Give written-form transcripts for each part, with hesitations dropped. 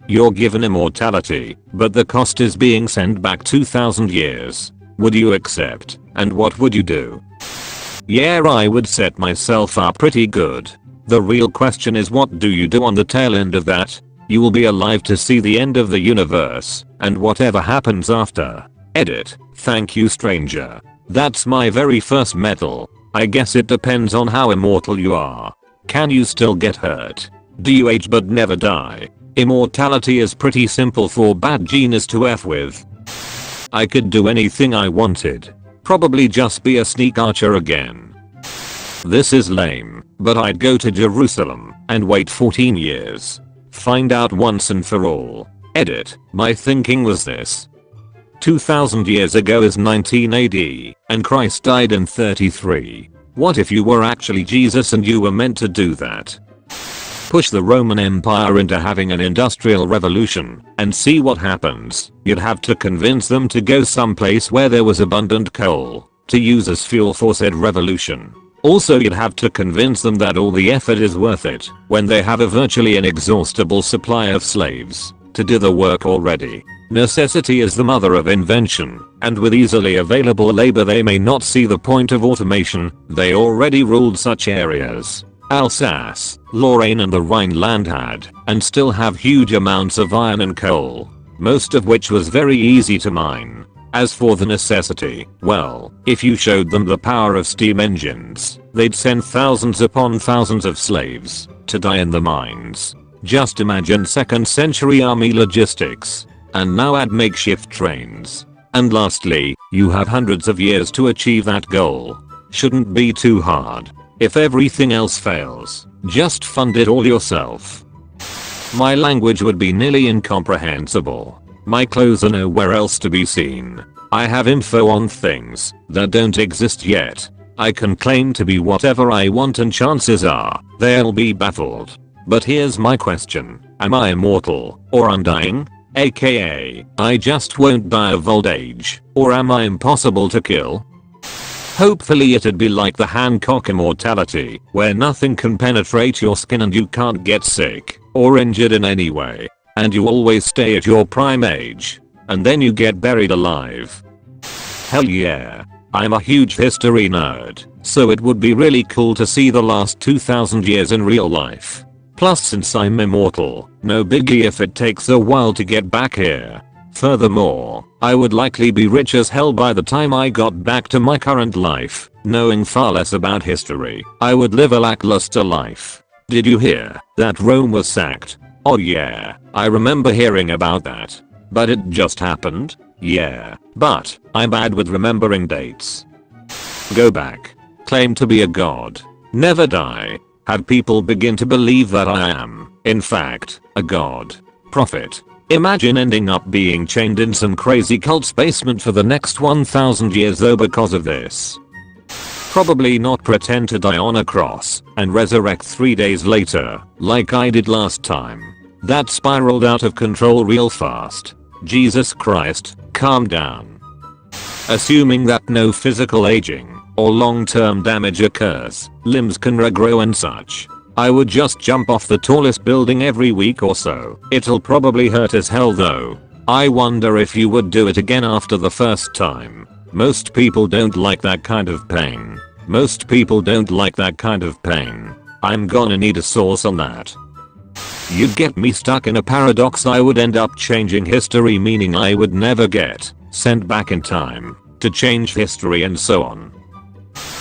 You're given immortality, but the cost is being sent back 2000 years. Would you accept, and what would you do? Yeah, I would set myself up pretty good. The real question is, what do you do on the tail end of that? You will be alive to see the end of the universe, and whatever happens after. Edit. Thank you, stranger. That's my very first medal. I guess it depends on how immortal you are. Can you still get hurt? Do you age but never die? Immortality is pretty simple for bad genius to F with. I could do anything I wanted. Probably just be a sneak archer again. This is lame, but I'd go to Jerusalem and wait 14 years. Find out once and for all. Edit. My thinking was this. 2000 years ago is 19 AD, and Christ died in 33. What if you were actually Jesus and you were meant to do that? Push the Roman Empire into having an industrial revolution and see what happens. You'd have to convince them to go someplace where there was abundant coal to use as fuel for said revolution. Also, you'd have to convince them that all the effort is worth it when they have a virtually inexhaustible supply of slaves to do the work already. Necessity is the mother of invention, and with easily available labor they may not see the point of automation. They already ruled such areas. Alsace, Lorraine and the Rhineland had, and still have, huge amounts of iron and coal, most of which was very easy to mine. As for the necessity, well, if you showed them the power of steam engines, they'd send thousands upon thousands of slaves to die in the mines. Just imagine 2nd century army logistics. And now add makeshift trains. And lastly, you have hundreds of years to achieve that goal. Shouldn't be too hard. If everything else fails, just fund it all yourself. My language would be nearly incomprehensible. My clothes are nowhere else to be seen. I have info on things that don't exist yet. I can claim to be whatever I want and chances are they'll be baffled. But here's my question. Am I immortal or undying? AKA, I just won't die of old age, or am I impossible to kill? Hopefully it'd be like the Hancock immortality, where nothing can penetrate your skin and you can't get sick or injured in any way. And you always stay at your prime age. And then you get buried alive. Hell yeah. I'm a huge history nerd, so it would be really cool to see the last 2000 years in real life. Plus, since I'm immortal, no biggie if it takes a while to get back here. Furthermore, I would likely be rich as hell by the time I got back to my current life, knowing far less about history. I would live a lackluster life. Did you hear that Rome was sacked? Oh yeah, I remember hearing about that. But it just happened? Yeah, but I'm bad with remembering dates. Go back. Claim to be a god. Never die. Have people begin to believe that I am, in fact, a god. Profit. Imagine ending up being chained in some crazy cult's basement for the next 1000 years though because of this. Probably not pretend to die on a cross and resurrect 3 days later, like I did last time. That spiraled out of control real fast. Jesus Christ, calm down. Assuming that no physical aging or long-term damage occurs, limbs can regrow and such, I would just jump off the tallest building every week or so. It'll probably hurt as hell though. I wonder if you would do it again after the first time. Most people don't like that kind of pain. Most people don't like that kind of pain. I'm gonna need a source on that. You'd get me stuck in a paradox. I would end up changing history, meaning I would never get sent back in time to change history and so on.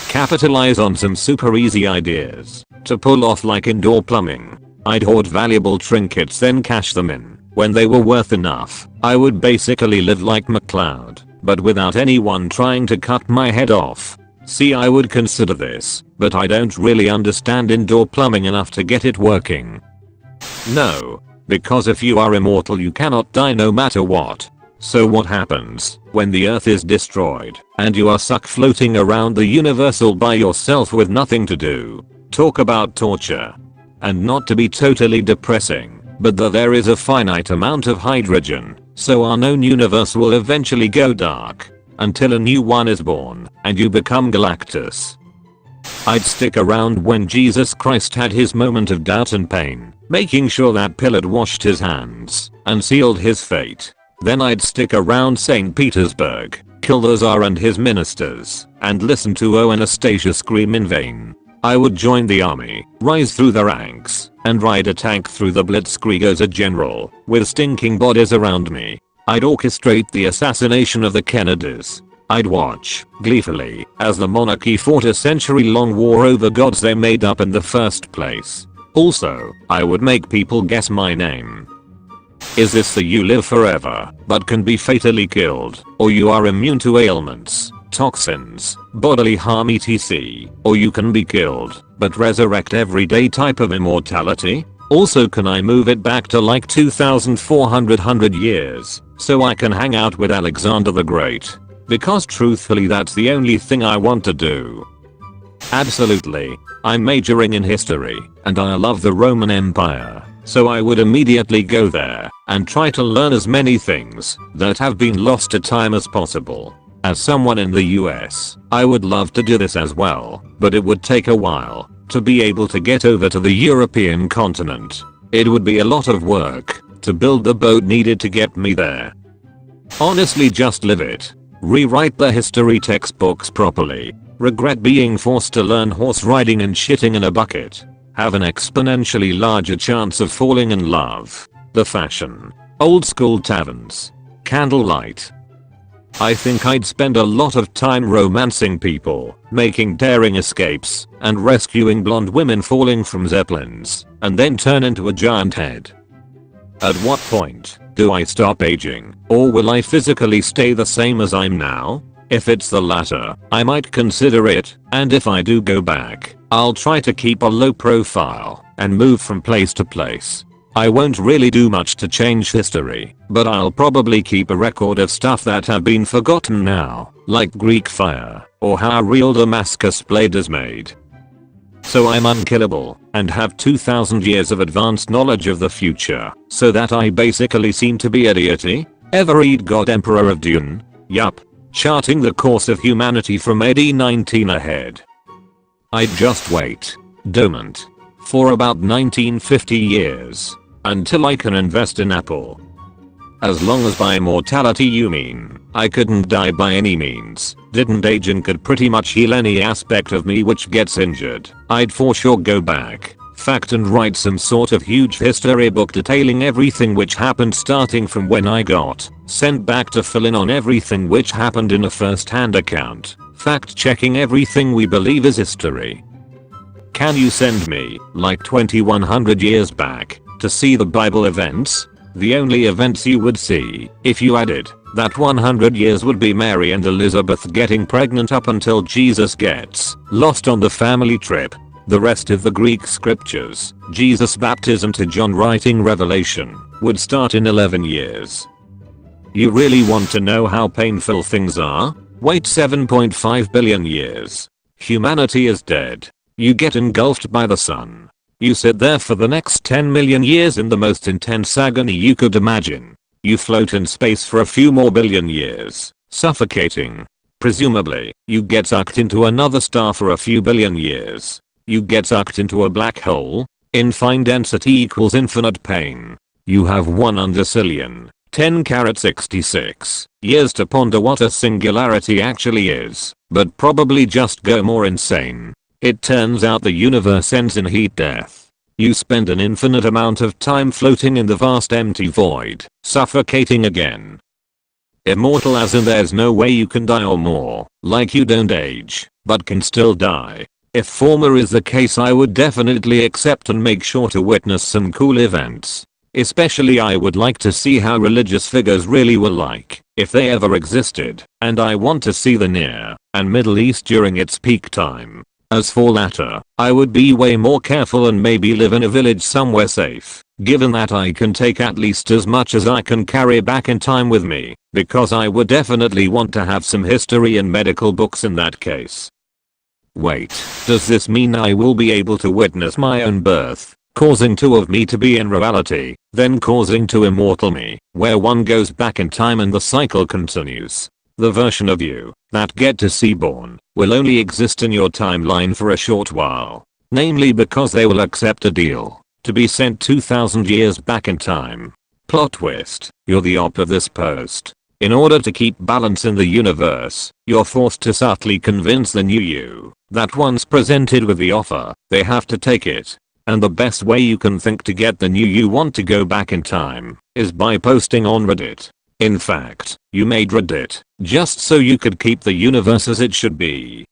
Capitalize on some super easy ideas to pull off, like indoor plumbing. I'd hoard valuable trinkets then cash them in when they were worth enough. I would basically live like McCloud, but without anyone trying to cut my head off. See, I would consider this, but I don't really understand indoor plumbing enough to get it working. No, because if you are immortal you cannot die no matter what. So what happens when the earth is destroyed and you are stuck floating around the universe all by yourself with nothing to do? Talk about torture. And not to be totally depressing, but there is a finite amount of hydrogen, so our known universe will eventually go dark until a new one is born and you become Galactus. I'd stick around when Jesus Christ had his moment of doubt and pain making sure that Pill had washed his hands and sealed his fate. Then I'd stick around St. Petersburg, kill the Tsar and his ministers, and listen to Anastasia scream in vain. I would join the army, rise through the ranks, and ride a tank through the blitzkrieg as a general, with stinking bodies around me. I'd orchestrate the assassination of the Kennedys. I'd watch, gleefully, as the monarchy fought a century-long war over gods they made up in the first place. Also, I would make people guess my name. Is this the you live forever, but can be fatally killed, or you are immune to ailments, toxins, bodily harm etc, or you can be killed, but resurrect every day type of immortality? Also, can I move it back to like 2400 years, so I can hang out with Alexander the Great? Because truthfully that's the only thing I want to do. Absolutely. I'm majoring in history, and I love the Roman Empire, so I would immediately go there, and try to learn as many things that have been lost to time as possible. As someone in the US, I would love to do this as well, but it would take a while to be able to get over to the European continent. It would be a lot of work to build the boat needed to get me there. Honestly, just live it. Rewrite the history textbooks properly. Regret being forced to learn horse riding and shitting in a bucket. Have an exponentially larger chance of falling in love. The fashion. Old school taverns. Candlelight. I think I'd spend a lot of time romancing people, making daring escapes, and rescuing blonde women falling from zeppelins, and then turn into a giant head. At what point do I stop aging, or will I physically stay the same as I'm now? If it's the latter, I might consider it, and if I do go back, I'll try to keep a low profile and move from place to place. I won't really do much to change history, but I'll probably keep a record of stuff that have been forgotten now, like Greek fire, or how real Damascus blade is made. So I'm unkillable, and have 2000 years of advanced knowledge of the future, so that I basically seem to be idiot-y? Ever read God Emperor of Dune? Yup. Charting the course of humanity from AD 19 ahead. I'd just wait, dormant, for about 1950 years, until I can invest in Apple. As long as by immortality you mean, I couldn't die by any means, didn't age and could pretty much heal any aspect of me which gets injured, I'd for sure go back, fact and write some sort of huge history book detailing everything which happened starting from when I got sent back to fill in on everything which happened in a first-hand account, fact checking everything we believe is history. Can you send me, like 2100 years back, to see the Bible events? The only events you would see, if you added that 100 years would be Mary and Elizabeth getting pregnant up until Jesus gets lost on the family trip. The rest of the Greek scriptures, Jesus' baptism to John writing Revelation, would start in 11 years. You really want to know how painful things are? Wait 7.5 billion years. Humanity is dead. You get engulfed by the sun. You sit there for the next 10 million years in the most intense agony you could imagine. You float in space for a few more billion years, suffocating. Presumably, you get sucked into another star for a few billion years. You get sucked into a black hole. Infinite density equals infinite pain. You have 1 undecillion, 10 carat 66 years to ponder what a singularity actually is, but probably just go more insane. It turns out the universe ends in heat death. You spend an infinite amount of time floating in the vast empty void, suffocating again. Immortal as in there's no way you can die or more, like you don't age, but can still die. If former is the case, I would definitely accept and make sure to witness some cool events. Especially I would like to see how religious figures really were like, if they ever existed, and I want to see the Near and Middle East during its peak time. As for latter, I would be way more careful and maybe live in a village somewhere safe, given that I can take at least as much as I can carry back in time with me, because I would definitely want to have some history and medical books in that case. Wait, does this mean I will be able to witness my own birth, causing 2 of me to be in reality, then causing 2 immortal me, where one goes back in time and the cycle continues? The version of you that get to see born will only exist in your timeline for a short while, namely because they will accept a deal to be sent 2000 years back in time. Plot twist, you're the op of this post. In order to keep balance in the universe, you're forced to subtly convince the new you that once presented with the offer, they have to take it. And the best way you can think to get the new you want to go back in time is by posting on Reddit. In fact, you made Reddit just so you could keep the universe as it should be.